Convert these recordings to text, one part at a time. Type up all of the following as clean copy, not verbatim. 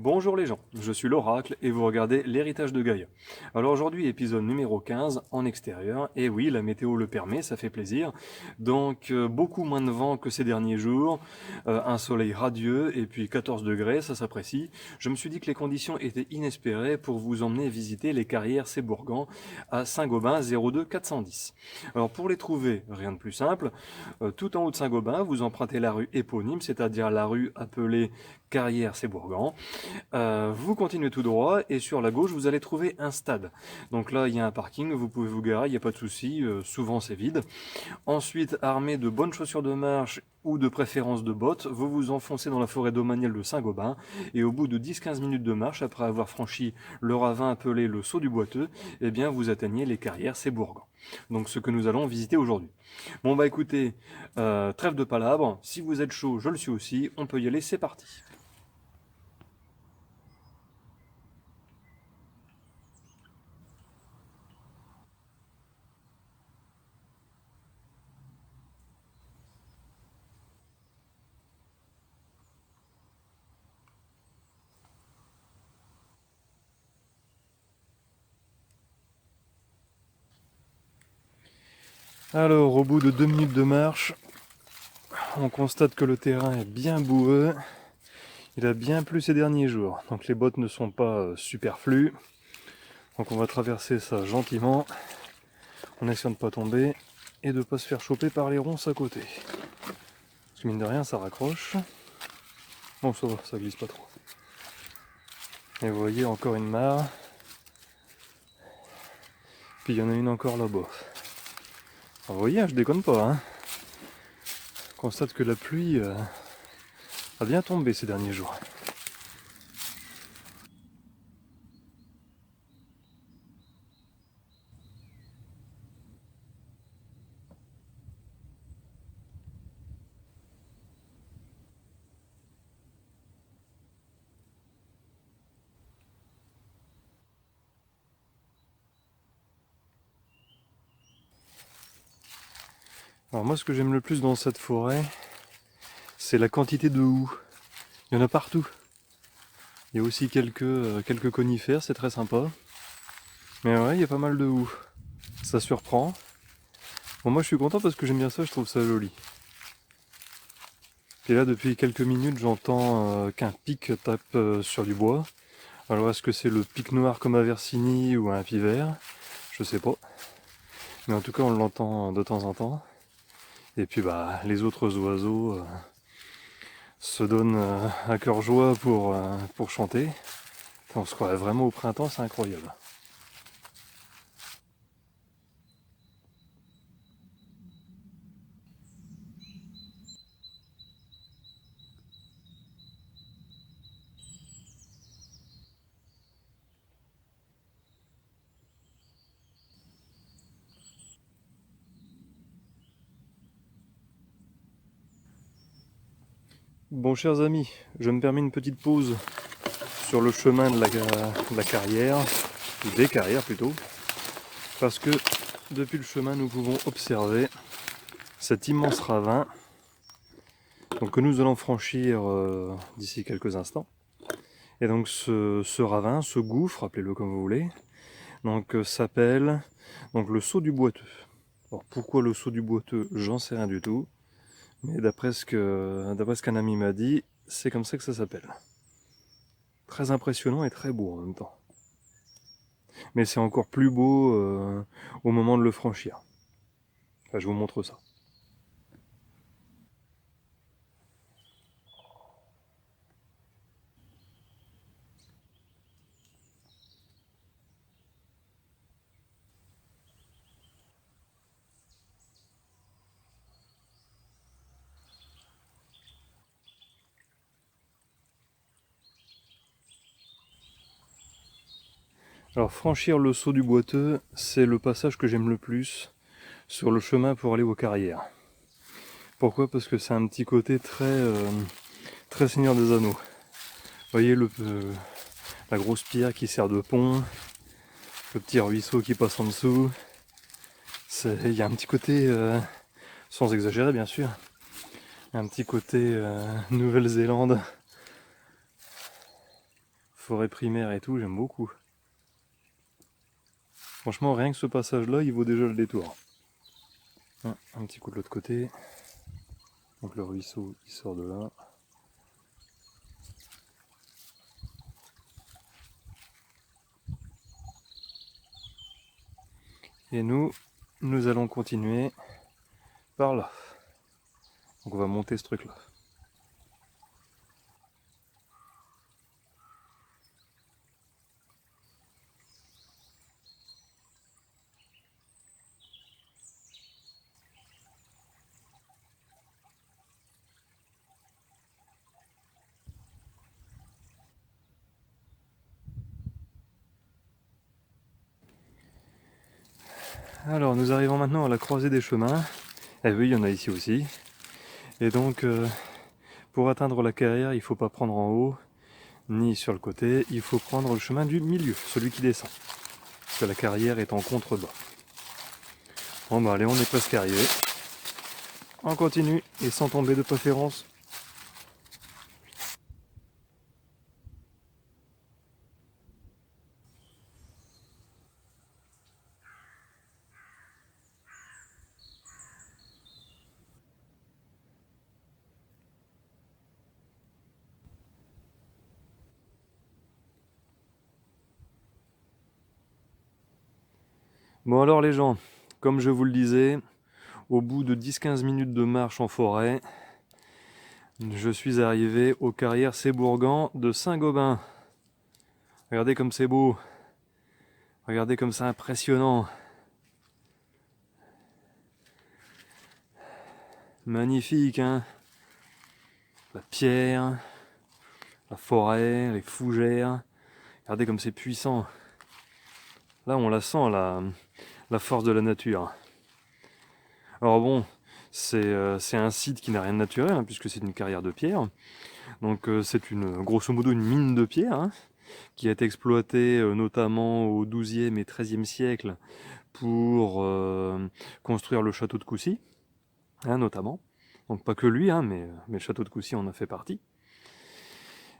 Bonjour les gens, je suis l'Oracle et vous regardez l'héritage de Gaïa. Alors aujourd'hui épisode numéro 15 en extérieur, et oui la météo le permet, ça fait plaisir. Donc beaucoup moins de vent que ces derniers jours, un soleil radieux et puis 14 degrés, ça s'apprécie. Je me suis dit que les conditions étaient inespérées pour vous emmener visiter les carrières Sébourgan à Saint-Gobain 02 410. Alors pour les trouver, rien de plus simple, tout en haut de Saint-Gobain, vous empruntez la rue éponyme, c'est-à-dire la rue appelée Carrière Sébourgan. Vous continuez tout droit et sur la gauche vous allez trouver un stade. Donc là il y a un parking, vous pouvez vous garer, il n'y a pas de souci, souvent c'est vide. Ensuite, armé de bonnes chaussures de marche ou de préférence de bottes, vous vous enfoncez dans la forêt domaniale de Saint-Gobain et au bout de 10-15 minutes de marche, après avoir franchi le ravin appelé le Saut du Boiteux, eh bien vous atteignez les carrières Sébourgan. Donc ce que nous allons visiter aujourd'hui. Bon bah écoutez, trêve de palabres, si vous êtes chaud, je le suis aussi, on peut y aller, c'est parti. Alors, au bout de 2 minutes de marche, on constate que le terrain est bien boueux. Il a bien plu ces derniers jours, donc les bottes ne sont pas superflues. Donc on va traverser ça gentiment, en essayant de ne pas tomber et de ne pas se faire choper par les ronces à côté. Parce que mine de rien, ça raccroche. Bon, ça va, ça glisse pas trop. Et vous voyez, encore une mare. Puis il y en a une encore là-bas. Vous voyez, je déconne pas, hein. On constate que la pluie a bien tombé ces derniers jours. Alors moi, ce que j'aime le plus dans cette forêt, c'est la quantité de houx. Il y en a partout. Il y a aussi quelques conifères, c'est très sympa. Mais ouais, il y a pas mal de houx. Ça surprend. Bon, moi je suis content parce que j'aime bien ça, je trouve ça joli. Et là, depuis quelques minutes, j'entends qu'un pic tape sur du bois. Alors, est-ce que c'est le pic noir comme à Versini ou un pivert? Je sais pas. Mais en tout cas, on l'entend de temps en temps. Et puis, bah, les autres oiseaux se donnent à cœur joie pour chanter. On se croirait vraiment au printemps, c'est incroyable. Bon, chers amis, je me permets une petite pause sur le chemin de la carrière, ou des carrières plutôt, parce que depuis le chemin, nous pouvons observer cet immense ravin donc, que nous allons franchir d'ici quelques instants. Et donc ce ravin, ce gouffre, appelez-le comme vous voulez, donc s'appelle donc le Saut du Boiteux. Alors pourquoi le Saut du Boiteux, j'en sais rien du tout, mais d'après ce qu'un ami m'a dit, c'est comme ça que ça s'appelle. Très impressionnant et très beau en même temps. Mais c'est encore plus beau au moment de le franchir. Enfin, je vous montre ça. Alors franchir le Saut du Boiteux, c'est le passage que j'aime le plus sur le chemin pour aller aux carrières. Pourquoi? Parce que c'est un petit côté très Seigneur des Anneaux. Vous voyez la grosse pierre qui sert de pont, le petit ruisseau qui passe en dessous. Il y a un petit côté, sans exagérer bien sûr, un petit côté Nouvelle-Zélande. forêt primaire et tout, j'aime beaucoup. Franchement, rien que ce passage-là, il vaut déjà le détour. Un petit coup de l'autre côté. Donc le ruisseau, il sort de là. Et nous allons continuer par là. Donc on va monter ce truc-là. Alors nous arrivons maintenant à la croisée des chemins. Eh oui, il y en a ici aussi. Et donc pour atteindre la carrière, il ne faut pas prendre en haut ni sur le côté, il faut prendre le chemin du milieu, celui qui descend. Parce que la carrière est en contrebas. Bon bah allez, on est presque arrivé. On continue et sans tomber de préférence. Bon alors les gens, comme je vous le disais, au bout de 10-15 minutes de marche en forêt, je suis arrivé aux carrières Sébourgan de Saint-Gobain. Regardez comme c'est beau. Regardez comme c'est impressionnant. Magnifique, hein? La pierre, la forêt, les fougères. Regardez comme c'est puissant. Là, on la sent, la force de la nature. Alors bon, c'est un site qui n'a rien de naturel, hein, puisque c'est une carrière de pierre. Donc c'est grosso modo une mine de pierre, hein, qui a été exploitée notamment au XIIe et XIIIe siècle pour construire le château de Coucy, hein, notamment. Donc pas que lui, hein, mais le château de Coucy en a fait partie.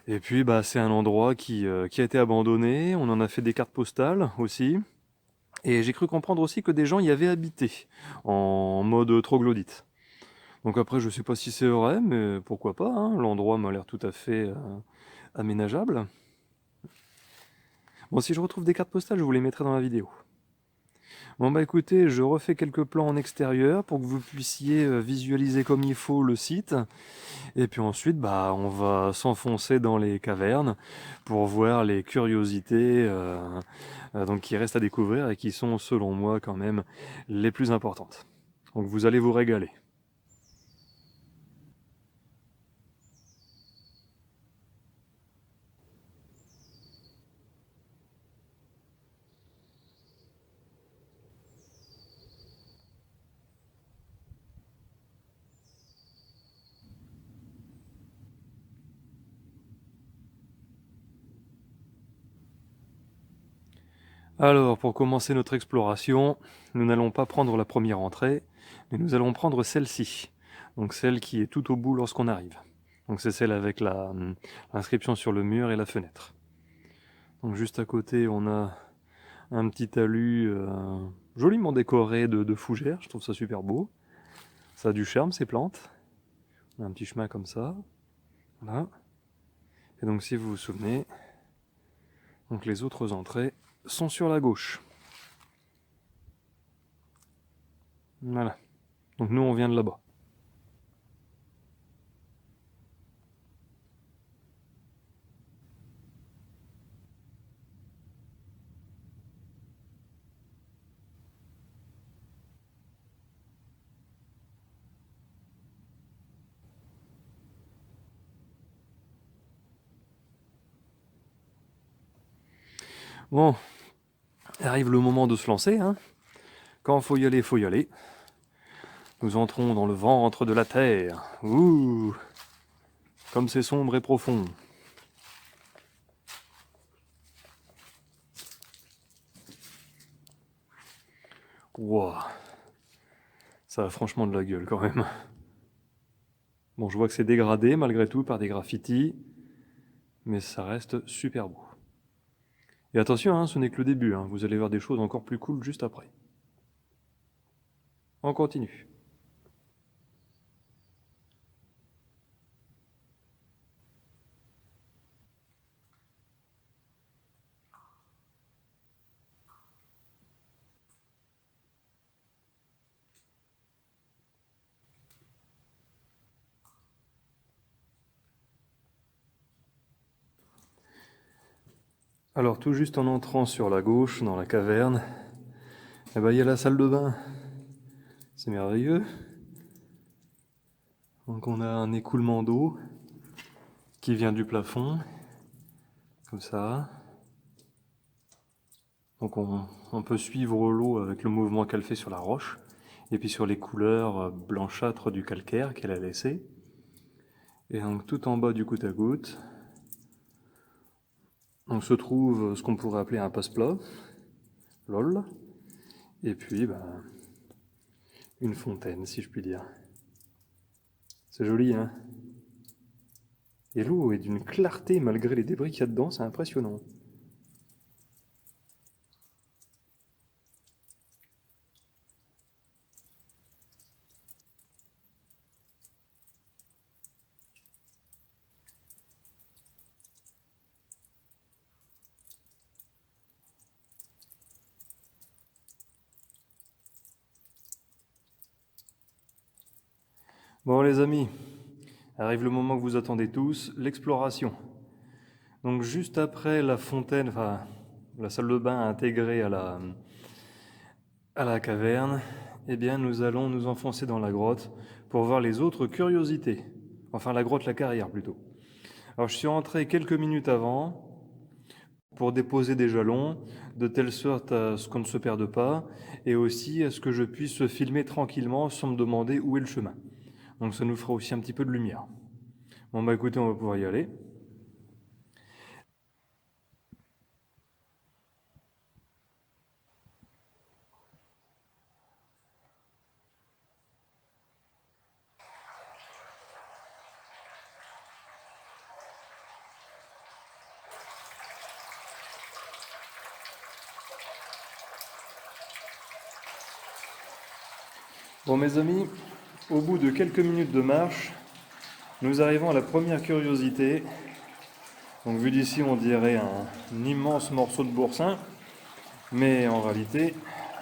Et puis bah, c'est un endroit qui a été abandonné, on en a fait des cartes postales aussi. Et j'ai cru comprendre aussi que des gens y avaient habité, en mode troglodyte. Donc après, je sais pas si c'est vrai, mais pourquoi pas, hein, l'endroit m'a l'air tout à fait aménageable. Bon, si je retrouve des cartes postales, je vous les mettrai dans la vidéo. Bon bah écoutez, je refais quelques plans en extérieur pour que vous puissiez visualiser comme il faut le site. Et puis ensuite, bah, on va s'enfoncer dans les cavernes pour voir les curiosités donc qui restent à découvrir et qui sont, selon moi, quand même les plus importantes. Donc vous allez vous régaler. Alors, pour commencer notre exploration, nous n'allons pas prendre la première entrée, mais nous allons prendre celle-ci. Donc celle qui est tout au bout lorsqu'on arrive. Donc c'est celle avec l'inscription sur le mur et la fenêtre. Donc juste à côté, on a un petit talus joliment décoré de fougères, je trouve ça super beau. Ça a du charme ces plantes. On a un petit chemin comme ça. Voilà. Et donc si vous vous souvenez, donc les autres entrées sont sur la gauche. Voilà. Donc nous on vient de là-bas. Bon, arrive le moment de se lancer, hein. Quand faut y aller, faut y aller. Nous entrons dans le ventre de la terre. Ouh, comme c'est sombre et profond. Wouah, ça a franchement de la gueule quand même. Bon, je vois que c'est dégradé malgré tout par des graffitis, mais ça reste super beau. Et attention, hein, ce n'est que le début, hein, vous allez voir des choses encore plus cool juste après. On continue. Alors tout juste en entrant sur la gauche, dans la caverne, eh ben, il y a la salle de bain. C'est merveilleux. Donc on a un écoulement d'eau qui vient du plafond, comme ça. Donc on peut suivre l'eau avec le mouvement qu'elle fait sur la roche, et puis sur les couleurs blanchâtres du calcaire qu'elle a laissé. Et donc tout en bas du goutte à goutte, on se trouve ce qu'on pourrait appeler un passe-plat, lol, et puis une fontaine, si je puis dire. C'est joli, hein? Et l'eau est d'une clarté malgré les débris qu'il y a dedans, c'est impressionnant. Bon les amis, arrive le moment que vous attendez tous, l'exploration. Donc juste après la fontaine, enfin la salle de bain intégrée à la caverne, eh bien nous allons nous enfoncer dans la grotte pour voir les autres curiosités. Enfin la grotte, la carrière plutôt. Alors je suis rentré quelques minutes avant pour déposer des jalons, de telle sorte à ce qu'on ne se perde pas, et aussi à ce que je puisse filmer tranquillement sans me demander où est le chemin. Donc ça nous fera aussi un petit peu de lumière. Bon bah écoutez, on va pouvoir y aller. Bon mes amis, au bout de quelques minutes de marche, nous arrivons à la première curiosité. Donc vu d'ici, on dirait un immense morceau de boursin, mais en réalité,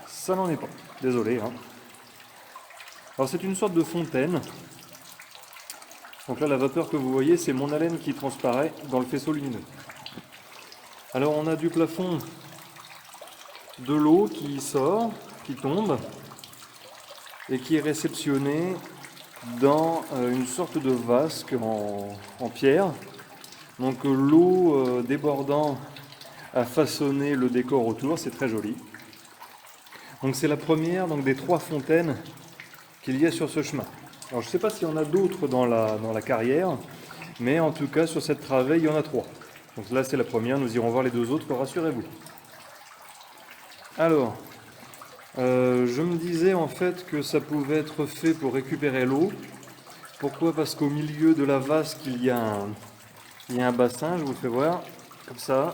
ça n'en est pas. Désolé. Hein. Alors c'est une sorte de fontaine. Donc là, la vapeur que vous voyez, c'est mon haleine qui transparaît dans le faisceau lumineux. Alors on a du plafond de l'eau qui sort, qui tombe, et qui est réceptionnée dans une sorte de vasque en pierre. Donc l'eau débordant a façonné le décor autour, c'est très joli. Donc c'est la première des 3 fontaines qu'il y a sur ce chemin. Alors je ne sais pas s'il y en a d'autres dans la carrière, mais en tout cas sur cette travée il y en a 3. Donc là c'est la première, nous irons voir les 2 autres, rassurez-vous. Alors, je me disais en fait que ça pouvait être fait pour récupérer l'eau. Pourquoi? Parce qu'au milieu de la vasque il y a un bassin, je vous le fais voir, comme ça.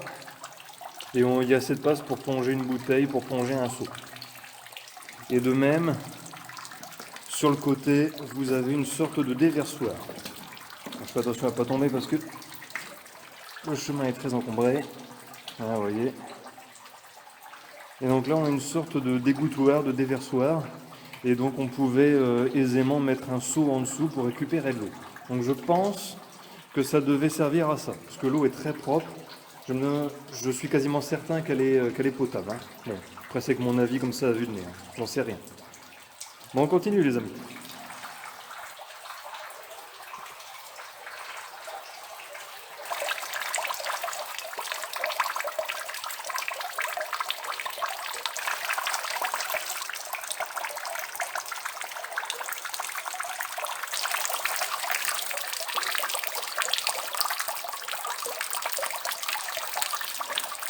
Et il y a assez de place pour plonger une bouteille, pour plonger un seau. Et de même, sur le côté, vous avez une sorte de déversoir. Je fais attention à ne pas tomber parce que le chemin est très encombré. Voilà, vous voyez. Et donc là, on a une sorte de dégouttoir, de déversoir. Et donc, on pouvait aisément mettre un seau en dessous pour récupérer de l'eau. Donc, je pense que ça devait servir à ça. Parce que l'eau est très propre. Je suis quasiment certain qu'elle est potable. Hein. Bon, après, c'est que mon avis comme ça à vue de nez. Hein. J'en sais rien. Bon, on continue, les amis.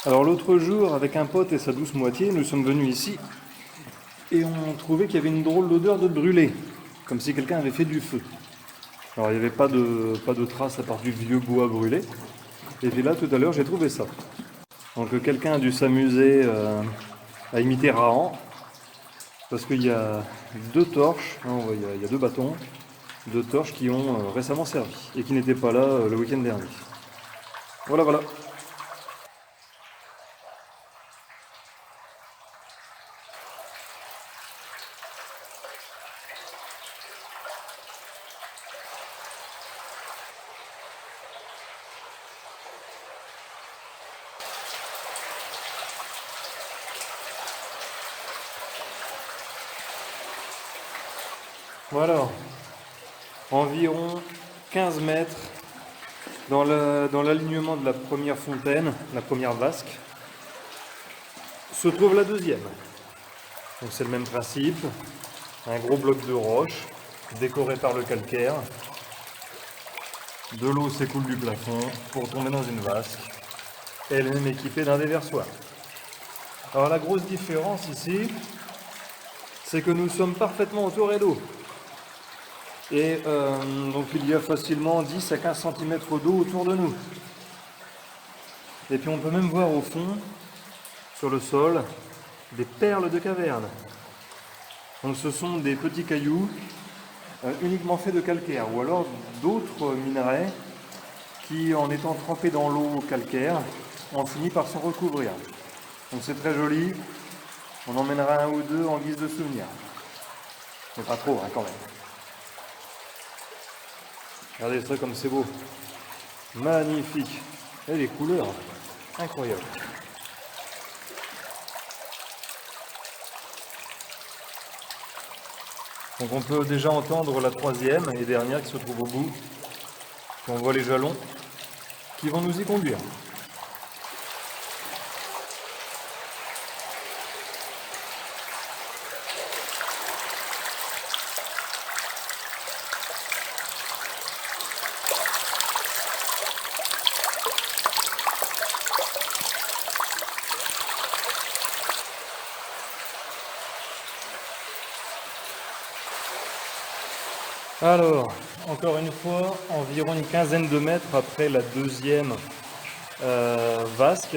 Alors l'autre jour, avec un pote et sa douce moitié, nous sommes venus ici et on trouvait qu'il y avait une drôle d'odeur de brûlé, comme si quelqu'un avait fait du feu. Alors il n'y avait pas de traces à part du vieux bois brûlé. Et puis là, tout à l'heure, j'ai trouvé ça. Donc quelqu'un a dû s'amuser à imiter Rahan, parce qu'il y a deux torches, hein, il y a deux bâtons, deux torches qui ont récemment servi et qui n'étaient pas là le week-end dernier. Voilà, voilà. Voilà, environ 15 mètres dans l'alignement de la première fontaine, la première vasque, se trouve la deuxième. Donc c'est le même principe, un gros bloc de roche décoré par le calcaire. De l'eau s'écoule du plafond pour tomber dans une vasque, elle-même équipée d'un déversoir. Alors la grosse différence ici, c'est que nous sommes parfaitement entourés d'eau. Et donc il y a facilement 10 à 15 cm d'eau autour de nous. Et puis on peut même voir au fond, sur le sol, des perles de caverne. Donc ce sont des petits cailloux uniquement faits de calcaire, ou alors d'autres minerais qui, en étant trempés dans l'eau calcaire, ont fini par s'en recouvrir. Donc c'est très joli, on emmènera un ou deux en guise de souvenir. Mais pas trop hein, quand même. Regardez ça comme c'est beau. Magnifique. Et les couleurs, incroyables. Donc on peut déjà entendre la troisième et dernière qui se trouve au bout. Et on voit les jalons qui vont nous y conduire. Alors, encore une fois, environ une quinzaine de mètres après la deuxième vasque,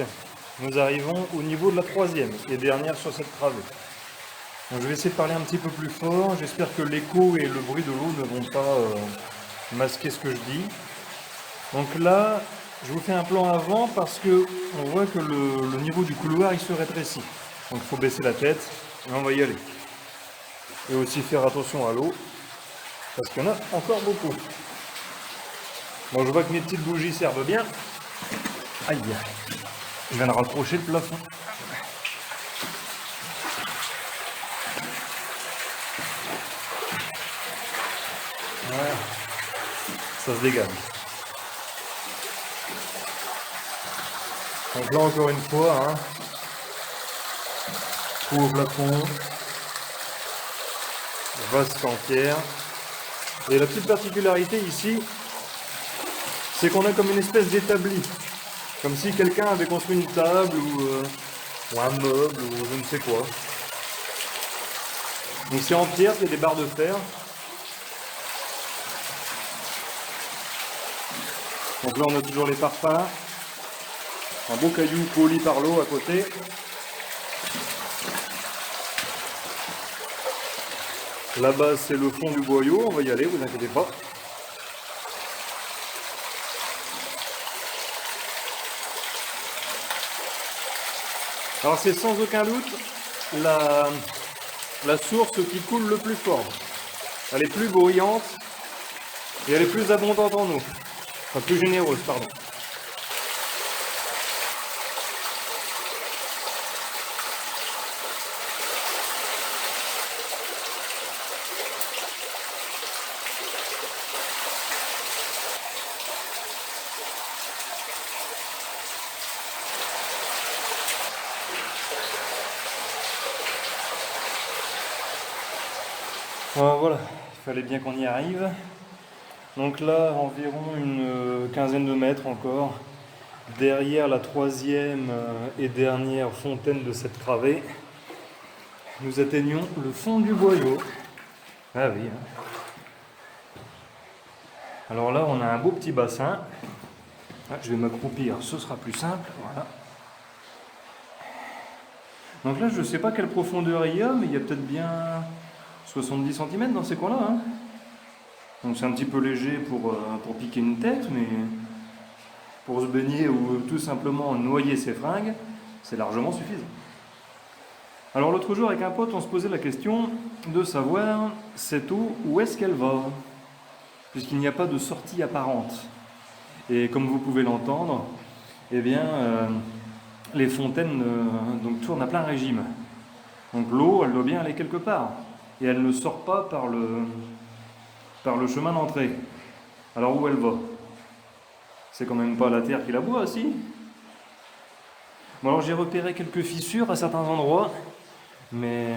nous arrivons au niveau de la troisième et dernière sur cette travée. Donc je vais essayer de parler un petit peu plus fort, j'espère que l'écho et le bruit de l'eau ne vont pas masquer ce que je dis. Donc là, je vous fais un plan avant parce que on voit que le niveau du couloir il se rétrécit. Donc il faut baisser la tête et on va y aller. Et aussi faire attention à l'eau. Parce qu'il y en a encore beaucoup. Bon, je vois que mes petites bougies servent bien. Aïe, je viens de rapprocher le plafond. Voilà, ça se dégage. Donc là, encore une fois, hein, trou au plafond, vasque en pierre. Et la petite particularité ici, c'est qu'on a comme une espèce d'établi. Comme si quelqu'un avait construit une table ou un meuble ou je ne sais quoi. Donc c'est en pierre, il y a des barres de fer. Donc là on a toujours les parpaings. Un beau caillou poli par l'eau à côté. Là-bas c'est le fond du boyau, on va y aller, vous inquiétez pas. Alors c'est sans aucun doute la source qui coule le plus fort. Elle est plus bruyante et elle est plus abondante en eau. Enfin plus généreuse, pardon. Voilà, il fallait bien qu'on y arrive. Donc là, environ une quinzaine de mètres encore, derrière la troisième et dernière fontaine de cette travée, nous atteignons le fond du boyau. Ah oui. Hein. Alors là, on a un beau petit bassin. Ah, je vais m'accroupir, ce sera plus simple. Voilà. Donc là, je ne sais pas quelle profondeur il y a, mais il y a peut-être bien 70 centimètres dans ces coins-là, hein. Donc c'est un petit peu léger pour piquer une tête, mais pour se baigner ou tout simplement noyer ses fringues, c'est largement suffisant. Alors l'autre jour avec un pote, on se posait la question de savoir cette eau, où est-ce qu'elle va, puisqu'il n'y a pas de sortie apparente. Et comme vous pouvez l'entendre, eh bien, les fontaines donc, tournent à plein régime. Donc l'eau, elle doit bien aller quelque part. Et elle ne sort pas par le chemin d'entrée. Alors où elle va? C'est quand même pas la terre qui la boit, si? Bon, alors j'ai repéré quelques fissures à certains endroits, mais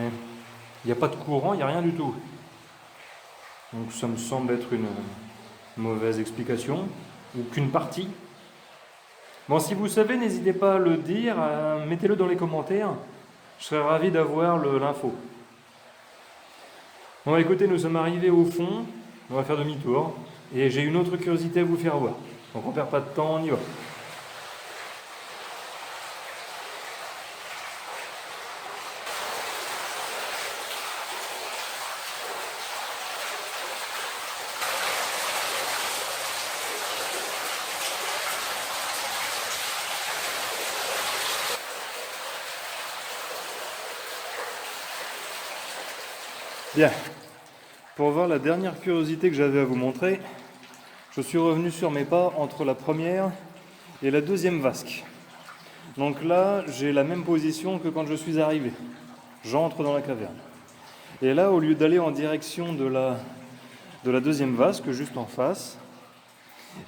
il n'y a pas de courant, il n'y a rien du tout. Donc ça me semble être une mauvaise explication, ou qu'une partie. Bon, si vous savez, n'hésitez pas à le dire, mettez-le dans les commentaires. Je serais ravi d'avoir l'info. Bon, écoutez, nous sommes arrivés au fond, on va faire demi-tour, et j'ai une autre curiosité à vous faire voir. Donc on perd pas de temps, on y va. Bien, pour voir la dernière curiosité que j'avais à vous montrer, je suis revenu sur mes pas entre la première et la deuxième vasque. Donc là, j'ai la même position que quand je suis arrivé. J'entre dans la caverne. Et là, au lieu d'aller en direction de la deuxième vasque, juste en face,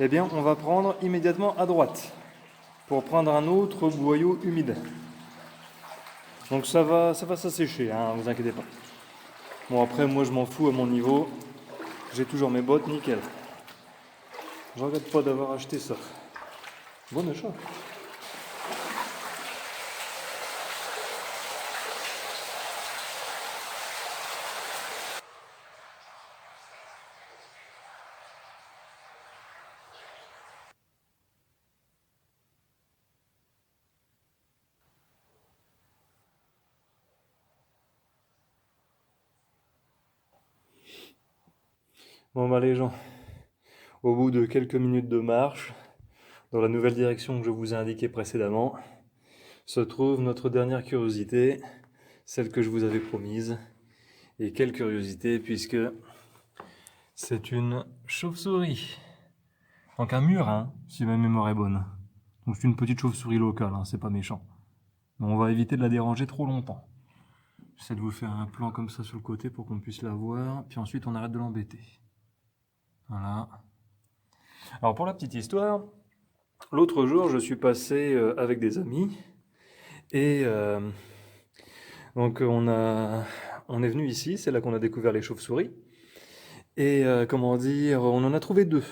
eh bien, on va prendre immédiatement à droite pour prendre un autre boyau humide. Donc ça va s'assécher, hein, vous inquiétez pas. Bon, après, moi, je m'en fous à mon niveau. J'ai toujours mes bottes, nickel. Je regrette pas d'avoir acheté ça. Bon achat. Bon, bah, les gens, au bout de quelques minutes de marche, dans la nouvelle direction que je vous ai indiquée précédemment, se trouve notre dernière curiosité, celle que je vous avais promise. Et quelle curiosité, puisque c'est une chauve-souris. Donc un murin, si ma mémoire est bonne. Donc c'est une petite chauve-souris locale, hein, c'est pas méchant. Mais on va éviter de la déranger trop longtemps. J'essaie de vous faire un plan comme ça sur le côté pour qu'on puisse la voir, puis ensuite on arrête de l'embêter. Voilà. Alors pour la petite histoire, l'autre jour je suis passé avec des amis et donc on est venu ici, c'est là qu'on a découvert les chauves-souris. Et comment dire, on en a trouvé deux.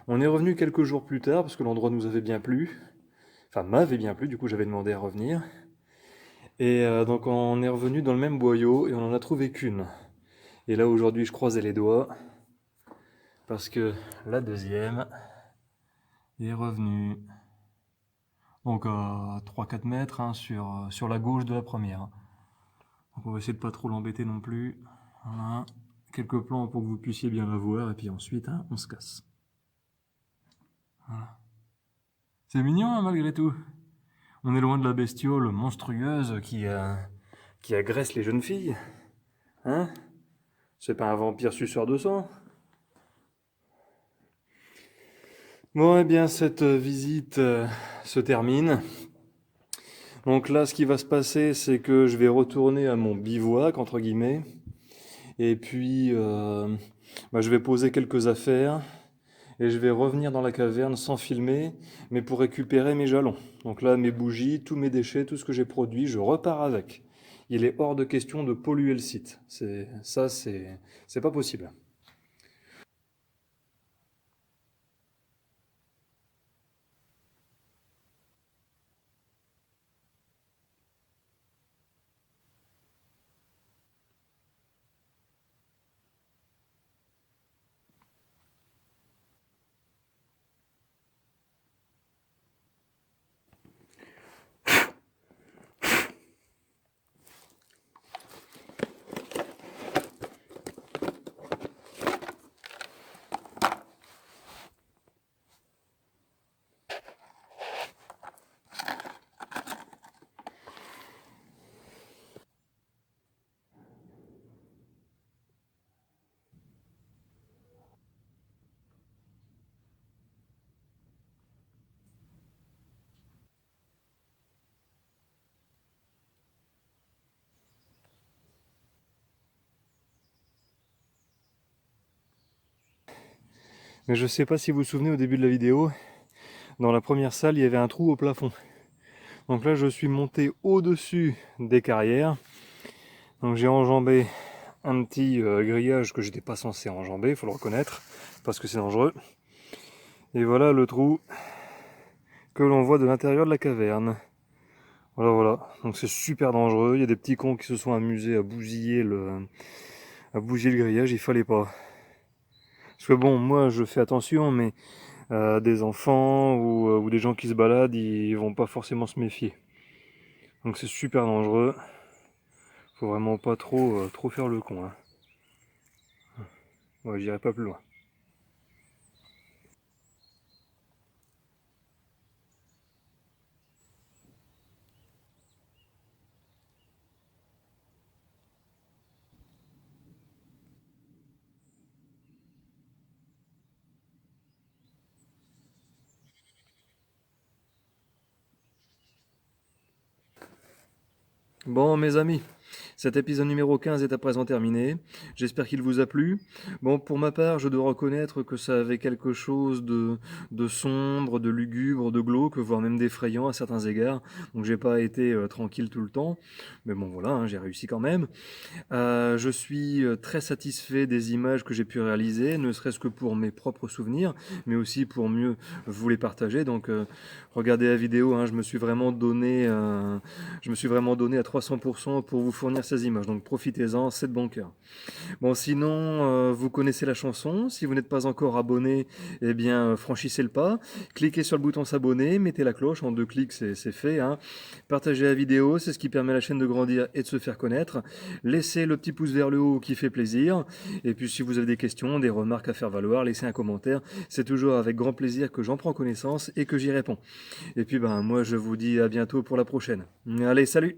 On est revenu quelques jours plus tard parce que l'endroit nous avait bien plu. Enfin, m'avait bien plu, du coup j'avais demandé à revenir. Et donc on est revenu dans le même boyau et on en a trouvé qu'une. Et là aujourd'hui je croisais les doigts parce que la deuxième est revenue. Donc à 3-4 mètres, hein, sur la gauche de la première. Donc on va essayer de pas trop l'embêter non plus. Voilà. Quelques plans pour que vous puissiez bien la voir et puis ensuite hein, on se casse. Voilà. C'est mignon hein, malgré tout. On est loin de la bestiole monstrueuse qui agresse les jeunes filles. Hein? C'est pas un vampire suceur de sang. Bon, eh bien, cette visite se termine. Donc là, ce qui va se passer, c'est que je vais retourner à mon bivouac, entre guillemets. Et puis, je vais poser quelques affaires. Et je vais revenir dans la caverne sans filmer, mais pour récupérer mes jalons. Donc là, mes bougies, tous mes déchets, tout ce que j'ai produit, je repars avec. Il est hors de question de polluer le site. C'est pas possible. Mais je sais pas si vous vous souvenez au début de la vidéo, dans la première salle, il y avait un trou au plafond. Donc là, je suis monté au-dessus des carrières. Donc j'ai enjambé un petit grillage que j'étais pas censé enjamber, il faut le reconnaître, parce que c'est dangereux. Et voilà le trou que l'on voit de l'intérieur de la caverne. Voilà, voilà. Donc c'est super dangereux. Il y a des petits cons qui se sont amusés à bousiller le grillage. Il fallait pas. Parce que bon, moi je fais attention, mais des enfants ou des gens qui se baladent, ils vont pas forcément se méfier. Donc c'est super dangereux. Faut vraiment pas trop faire le con. Hein. Ouais, j'irai pas plus loin. Bon, mes amis, cet épisode numéro 15 est à présent terminé. J'espère qu'il vous a plu. Bon, pour ma part, je dois reconnaître que ça avait quelque chose de sombre, de lugubre, de glauque, voire même d'effrayant à certains égards. Donc j'ai pas été tranquille tout le temps. Mais bon, voilà, hein, j'ai réussi quand même. Je suis très satisfait des images que j'ai pu réaliser, ne serait-ce que pour mes propres souvenirs, mais aussi pour mieux vous les partager. Donc regardez la vidéo, hein, je me suis vraiment donné à 300% pour vous fournir ces images. Donc profitez-en, c'est de bon cœur. Bon, sinon, vous connaissez la chanson. Si vous n'êtes pas encore abonné, eh bien, franchissez le pas. Cliquez sur le bouton s'abonner, mettez la cloche. En 2 clics, c'est fait. Hein. Partagez la vidéo, c'est ce qui permet à la chaîne de grandir et de se faire connaître. Laissez le petit pouce vers le haut qui fait plaisir. Et puis, si vous avez des questions, des remarques à faire valoir, laissez un commentaire. C'est toujours avec grand plaisir que j'en prends connaissance et que j'y réponds. Et puis, ben, moi, je vous dis à bientôt pour la prochaine. Allez, salut!